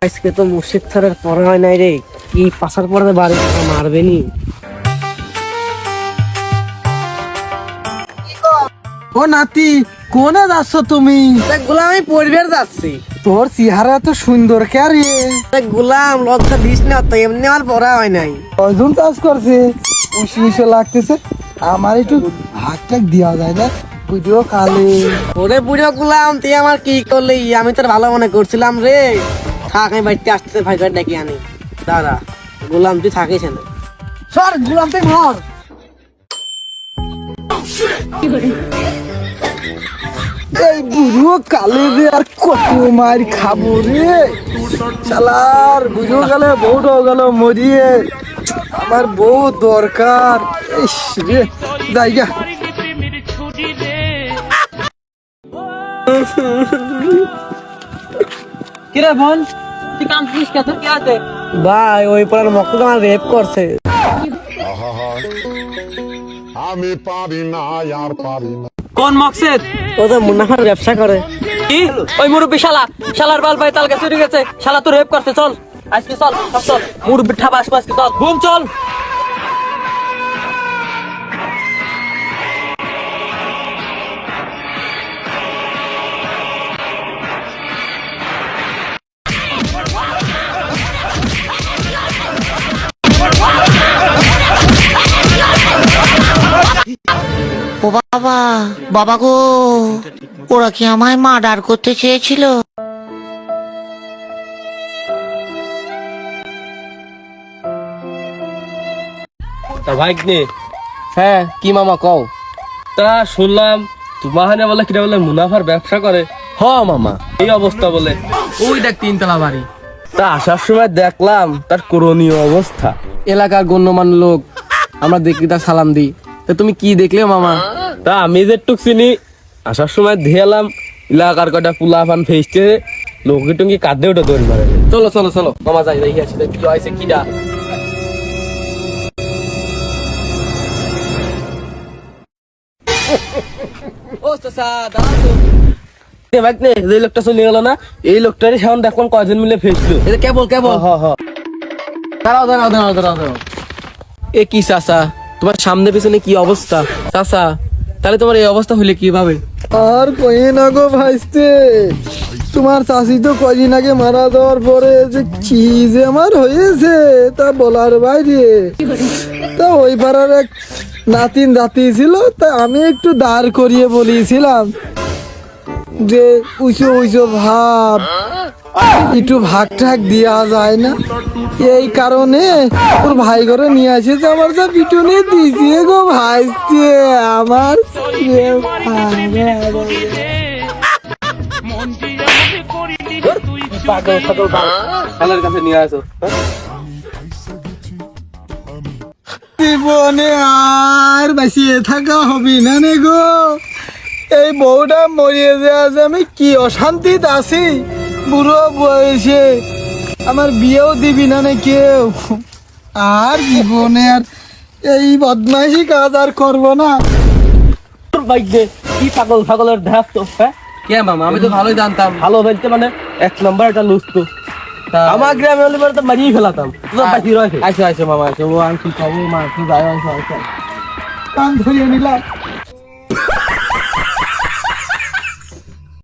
আজকে তো মুর্শিদ স্যারের পড়া হয় নাই রে, কি পাশার পড়াতে বাড়ি মারবে নি। ও নাতি, কোনে যাচ্ছ তুমি? গোলাম আমি পরিবার যাচ্ছি। তোর চেহারা এত সুন্দর কে রে? গোলাম লজ্জা দিস না তো, এমনি আমার পড়া হয় নাই। কয়জন কাজ করছে? উশি উশি লাগতেছে। আমার একটু ভাগ টাক দেওয়া যায় না? ভিডিও কালে ওরে বুড়ো গোলাম, তুই আমার কি করলি? আমি তোর ভালো মনে করছিলাম রে। থাক, আমি বাড়িতে আসতে ভাই করে ডেকে আনি। দাঁড়া গোলাম, তুই থাকিস না। সর গুলাম তুই ধর। এই বুড়ো কালে রে আর কত মার খাবো রে। শালার বুড়ো গেলে বউটাও গেল মরিয়ে। আমার বউ দরকার। ইস রে জায়গা। কিরে বোন, তুই কাম করিস কে? তোর কি আছে? ভাই ওই পড়ার মক্তদ আমার রেপ করছে। আমি পারি না, আর পারি না। কোন মকসেদ? ও তো মুনাফার ব্যবসা করে। কি ওই মুরব্বী শালার বাল ভাই তালকে চুরি গেছে, শালা তো রেপ করতে। চল আজকে চল, সব চল, মুরব্বী ঠাবা আসবো আজকে, চল ঘুম চল। ও বাবা, বাবা গো, ওরা কি আমায় মার্ডার করতে চেয়েছিল? তা ভাগ্নে, হ্যাঁ কি মামা কও? তা শুনলাম তোমাহানে বলে কিনা বলে মুনাফার ব্যবসা করে। হ মামা, এই অবস্থা বলে। ওই দেখ তিনতলা বাড়ি। তা আসার সময় দেখলাম তার করণীয় অবস্থা। এলাকার গণ্যমান্য লোক, আমরা দেখি তা সালাম দিই। তা তুমি কি দেখলে মামা? তা আমি যে টুক চিনি, আসার সময় ধেলাম এলাকার কটা পুলা ফান ফেসতে লোকে টুঙ্গি কাঁদে ওটা দৌড় মারে। চলো চলো চলো মামা, যাই দেখি আসি কি হয়েছে কিডা। ও চাচা দাঁড়াও তো। এ ভাগ্নে, যে লোকটা চলে গেল না, এই লোকটারই সামনে দেখলাম কয়জন মিলে ফেসলো। এটা কেবল কেবল। হ হ। দাঁড়াও দাঁড়াও দাঁড়াও দাঁড়াও দাঁড়াও। এ কি চাচা, তোমার সামনে পিছনে কি অবস্থা? চাচা তাহলে তোমার এই অবস্থা হইলে কিভাবে? আর কই না গো ভাইস্তে, তোমার চাষি তো কয়দিন আগে মারা যাওয়ার পরে যে কি যে আমার হয়েছে তা বলার বাইরে। তা ওই পাড়ার এক নাতিন জাতি ছিল, তা আমি একটু দাঁড় করিয়ে বলিয়েছিলাম যে উঁচু উঁচু ভাব, একটু ভাগ টাক দেওয়া যায় না। এই কারণে ওর ভাই ঘরে নিয়ে আসেছে, আমার যা পিটুনি দিয়েছে গো ভাইস্তে আমার। পাগল পাগল শালার কাছে নিয়ে আসো। জীবনে আর বাঁচিয়ে থাকা হবে না নে গো। এই বউটা মরিয়ে যে আমি কি অশান্তিত আছি। বুড়ো বয়সে আমার বিয়েও দিবি না নে কেউ। আর জীবনে আর এই বদমাইশি কাজ আর করবো না। তোর ভাগ্নে কি পাগল পাগলের ধ্যাস তো। হ্যাঁ কে মামা, আমি তো ভালোই জানতাম। ভালো বলতে মানে এক নম্বর একটা লুস্ত। আমার গ্রামে হলে পরে তো মারিয়ে ফেলাতাম। তোর বাকি রয়েছে। আচ্ছা আচ্ছা মামা, আচ্ছা ও আমি কি খাবো মা, তুই যাই আসো আসো। কান ধরিয়ে নিলাম।